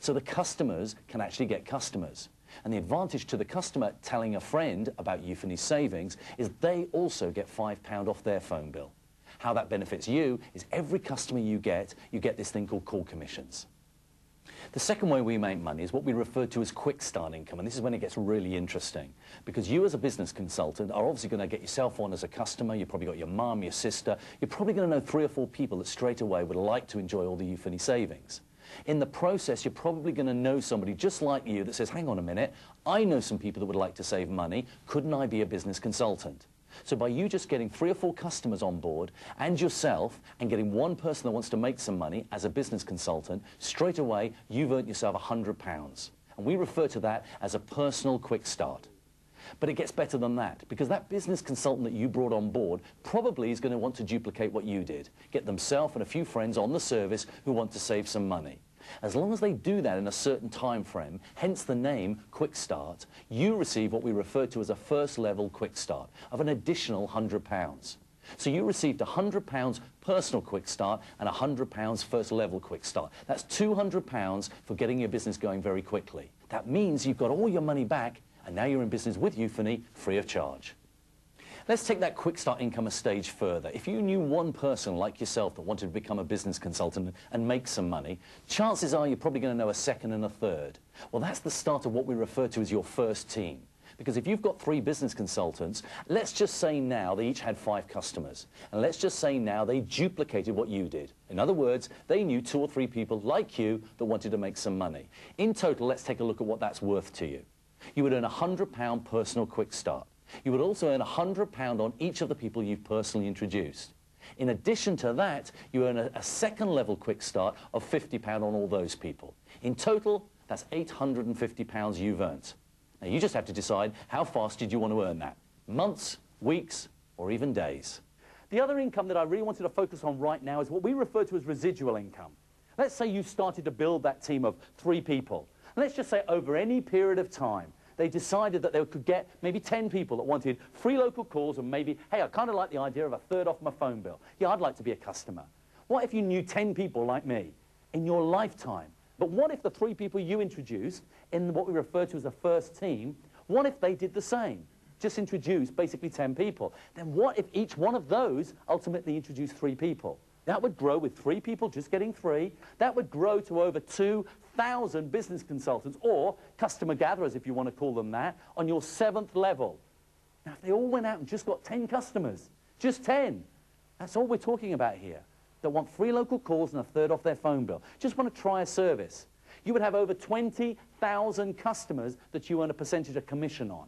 So the customers can actually get customers. And the advantage to the customer telling a friend about Euphony savings is they also get £5 off their phone bill. How that benefits you is every customer you get this thing called call commissions. The second way we make money is what we refer to as quick start income, and this is when it gets really interesting, because you as a business consultant are obviously going to get yourself on as a customer. You've probably got your mum, your sister. You're probably going to know 3 or 4 people that straight away would like to enjoy all the Euphony savings. In the process, you're probably going to know somebody just like you that says, hang on a minute, I know some people that would like to save money. Couldn't I be a business consultant? So by you just getting 3 or 4 customers on board and yourself and getting one person that wants to make some money as a business consultant, straight away you've earned yourself £100. And we refer to that as a personal quick start. But it gets better than that, because that business consultant that you brought on board probably is going to want to duplicate what you did, get themselves and a few friends on the service who want to save some money. As long as they do that in a certain time frame, hence the name Quick Start, you receive what we refer to as a first level Quick Start of an additional £100. So you received £100 personal Quick Start and £100 first level Quick Start. That's £200 for getting your business going very quickly. That means you've got all your money back and now you're in business with Euphony free of charge. Let's take that quick start income a stage further. If you knew one person like yourself that wanted to become a business consultant and make some money, chances are you're probably going to know a second and a third. Well, that's the start of what we refer to as your first team. Because if you've got 3 business consultants, let's just say now they each had 5 customers. And let's just say now they duplicated what you did. In other words, they knew 2 or 3 people like you that wanted to make some money. In total, let's take a look at what that's worth to you. You would earn £100 personal quick start. You would also earn £100 on each of the people you've personally introduced. In addition to that, you earn a second level quick start of £50 on all those people. In total, that's £850 you've earned. Now you just have to decide how fast did you want to earn that. Months, weeks, or even days. The other income that I really wanted to focus on right now is what we refer to as residual income. Let's say you started to build that team of 3 people. And let's just say over any period of time, they decided that they could get maybe 10 people that wanted free local calls and maybe, hey, I kind of like the idea of a third off my phone bill. Yeah, I'd like to be a customer. What if you knew 10 people like me in your lifetime? But what if the 3 people you introduced in what we refer to as the first team, what if they did the same? Just introduced basically 10 people. Then what if each one of those ultimately introduced 3 people? That would grow with 3 people just getting 3. That would grow to over 2,000 business consultants, or customer gatherers, if you want to call them that, on your 7th level. Now, if they all went out and just got 10 customers, just 10, that's all we're talking about here, that want free local calls and a third off their phone bill, just want to try a service. You would have over 20,000 customers that you earn a percentage of commission on.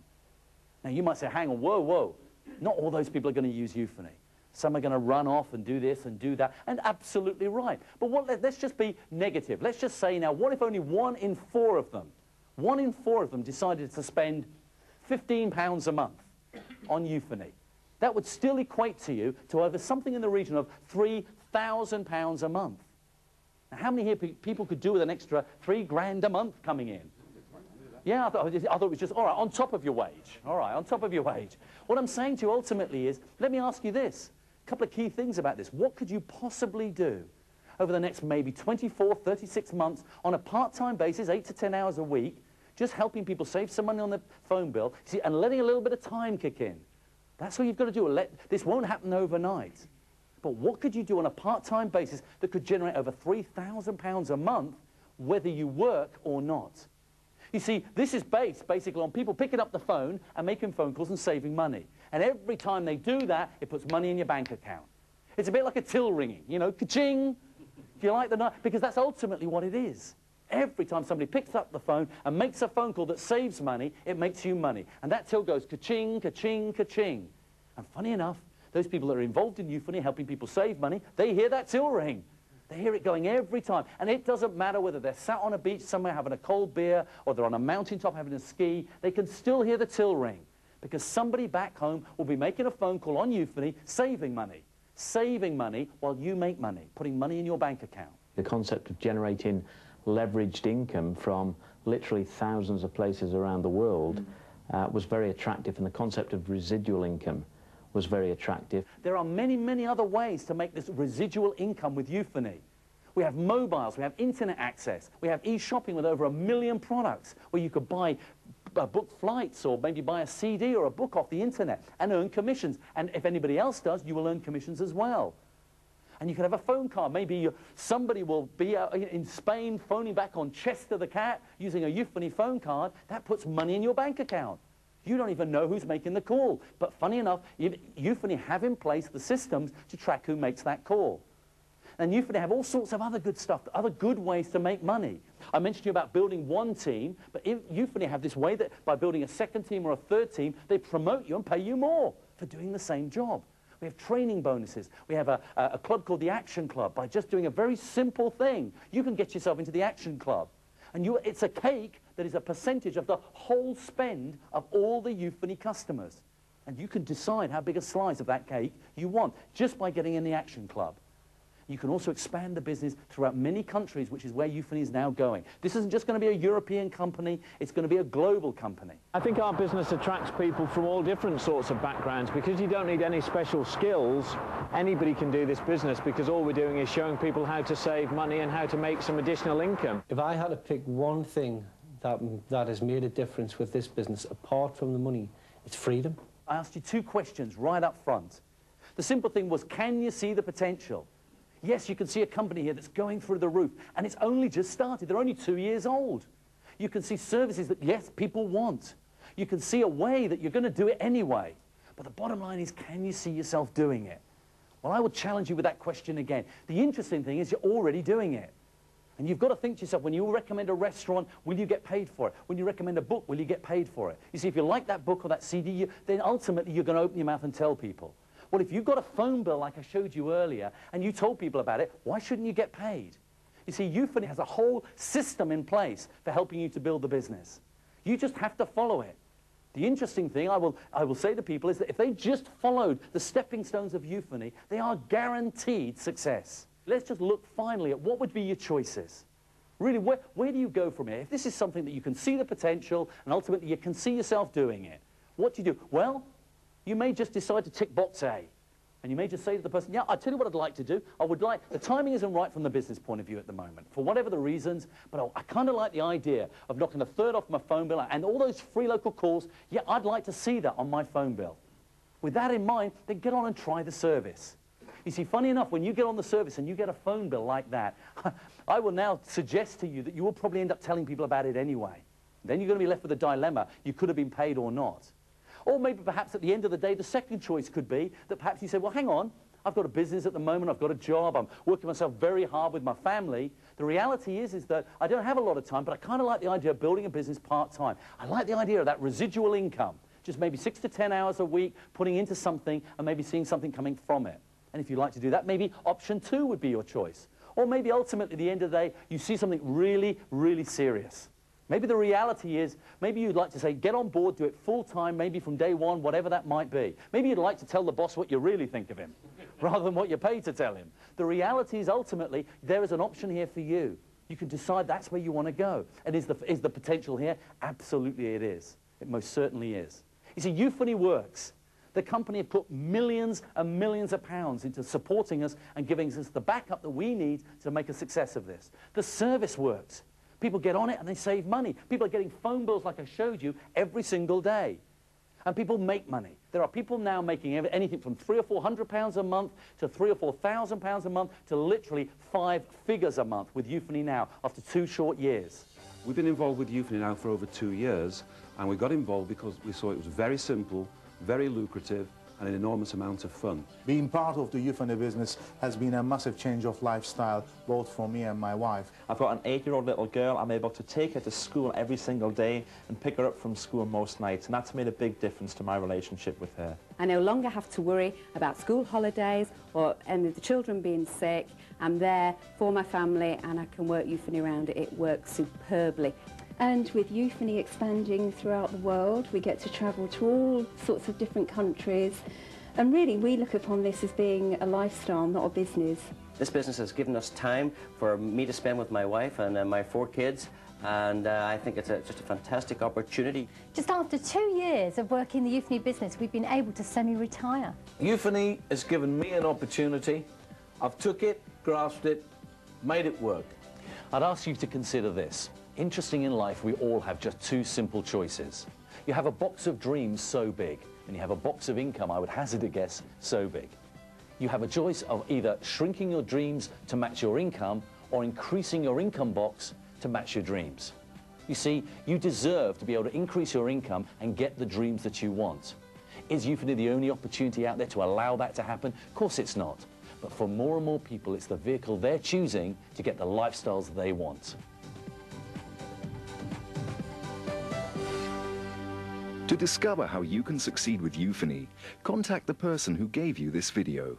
Now, you might say, hang on, whoa, whoa, not all those people are going to use Euphony. Some are going to run off and do this and do that, and absolutely right. But let's just be negative. Let's just say now, what if only 1 in 4 of them decided to spend £15 a month on Euphony? That would still equate to you to over something in the region of £3,000 a month. Now, how many here people could do with an extra £3 grand a month coming in? Yeah, I thought it was just, all right, on top of your wage. All right, on top of your wage. What I'm saying to you ultimately is, let me ask you this. A couple of key things about this. What could you possibly do over the next maybe 24, 36 months on a part-time basis, 8 to 10 hours a week, just helping people save some money on their phone bill, see, and letting a little bit of time kick in? That's all you've got to do. This won't happen overnight. But what could you do on a part-time basis that could generate over £3,000 a month, whether you work or not? You see, this is based basically on people picking up the phone and making phone calls and saving money. And every time they do that, it puts money in your bank account. It's a bit like a till ringing, you know, ka-ching, if you like the night, because that's ultimately what it is. Every time somebody picks up the phone and makes a phone call that saves money, it makes you money. And that till goes ka-ching, ka-ching, ka-ching. And funny enough, those people that are involved in Euphony, helping people save money, they hear that till ring. They hear it going every time. And it doesn't matter whether they're sat on a beach somewhere having a cold beer or they're on a mountaintop having a ski, they can still hear the till ring because somebody back home will be making a phone call on Euphony, saving money while you make money, putting money in your bank account. The concept of generating leveraged income from literally thousands of places around the world was very attractive, and the concept of residual income was very attractive. There are many, many other ways to make this residual income with Euphony. We have mobiles, we have internet access, we have e-shopping with over 1 million products where you could buy book flights or maybe buy a CD or a book off the internet and earn commissions. And if anybody else does, you will earn commissions as well. And you can have a phone card. Maybe somebody will be in Spain phoning back on Chester the cat using a Euphony phone card. That puts money in your bank account. You don't even know who's making the call. But funny enough, Euphony have in place the systems to track who makes that call. And Euphony have all sorts of other good stuff, other good ways to make money. I mentioned to you about building one team, but Euphony have this way that by building a second team or a third team, they promote you and pay you more for doing the same job. We have training bonuses. We have a club called the Action Club. By just doing a very simple thing, you can get yourself into the Action Club. And it's a cake that is a percentage of the whole spend of all the Euphony customers. And you can decide how big a slice of that cake you want just by getting in the Action Club. You can also expand the business throughout many countries, which is where Euphony is now going. This isn't just going to be a European company, it's going to be a global company. I think our business attracts people from all different sorts of backgrounds because you don't need any special skills. Anybody can do this business because all we're doing is showing people how to save money and how to make some additional income. If I had to pick one thing that has made a difference with this business, apart from the money, it's freedom. I asked you 2 questions right up front. The simple thing was, can you see the potential? Yes, you can see a company here that's going through the roof, and it's only just started. They're only 2 years old. You can see services that, yes, people want. You can see a way that you're going to do it anyway. But the bottom line is, can you see yourself doing it? Well, I would challenge you with that question again. The interesting thing is you're already doing it. And you've got to think to yourself, when you recommend a restaurant, will you get paid for it? When you recommend a book, will you get paid for it? You see, if you like that book or that CD, then ultimately you're going to open your mouth and tell people. Well, if you've got a phone bill like I showed you earlier, and you told people about it, why shouldn't you get paid? You see, Euphony has a whole system in place for helping you to build the business. You just have to follow it. The interesting thing I will say to people is that if they just followed the stepping stones of Euphony, they are guaranteed success. Let's just look finally at what would be your choices. Really, where do you go from here? If this is something that you can see the potential and ultimately you can see yourself doing it, what do you do? Well, you may just decide to tick box A. And you may just say to the person, yeah, I'll tell you what I'd like to do. The timing isn't right from the business point of view at the moment, for whatever the reasons, but I kind of like the idea of knocking a third off my phone bill and all those free local calls. Yeah, I'd like to see that on my phone bill. With that in mind, then get on and try the service. You see, funny enough, when you get on the service and you get a phone bill like that, I will now suggest to you that you will probably end up telling people about it anyway. Then you're going to be left with a dilemma. You could have been paid or not. Or maybe perhaps at the end of the day, the second choice could be that perhaps you say, well, hang on, I've got a business at the moment, I've got a job, I'm working myself very hard with my family. The reality is that I don't have a lot of time, but I kind of like the idea of building a business part-time. I like the idea of that residual income, just maybe 6 to 10 hours a week, putting into something and maybe seeing something coming from it. And if you'd like to do that, maybe option 2 would be your choice. Or maybe ultimately, at the end of the day, you see something really, really serious. Maybe the reality is, maybe you'd like to say, get on board, do it full-time, maybe from day one, whatever that might be. Maybe you'd like to tell the boss what you really think of him, rather than what you're paid to tell him. The reality is, ultimately, there is an option here for you. You can decide that's where you want to go. And is the potential here? Absolutely it is. It most certainly is. You see, Euphony works. The company have put millions and millions of pounds into supporting us and giving us the backup that we need to make a success of this. The service works. People get on it and they save money. People are getting phone bills like I showed you every single day. And people make money. There are people now making anything from £300 or £400 a month to £3,000 or £4,000 a month to literally 5 figures a month with Euphony now after 2 short years. We've been involved with Euphony now for over 2 years, and we got involved because we saw it was very simple, very lucrative, and an enormous amount of fun. Being part of the Euphony business has been a massive change of lifestyle, both for me and my wife. I've got an 8-year-old little girl. I'm able to take her to school every single day and pick her up from school most nights, and that's made a big difference to my relationship with her. I no longer have to worry about school holidays or any of the children being sick. I'm there for my family and I can work Euphony around it. It works superbly. And with Euphony expanding throughout the world, we get to travel to all sorts of different countries. And really, we look upon this as being a lifestyle, not a business. This business has given us time for me to spend with my wife and my 4 kids. And I think it's just a fantastic opportunity. Just after 2 years of working the Euphony business, we've been able to semi-retire. Euphony has given me an opportunity. I've took it, grasped it, made it work. I'd ask you to consider this. Interesting in life, we all have just two simple choices. You have a box of dreams so big, and you have a box of income, I would hazard a guess, so big. You have a choice of either shrinking your dreams to match your income or increasing your income box to match your dreams. You see, you deserve to be able to increase your income and get the dreams that you want. Is Euphony the only opportunity out there to allow that to happen? Of course it's not. But for more and more people, it's the vehicle they're choosing to get the lifestyles they want. To discover how you can succeed with Euphony, contact the person who gave you this video.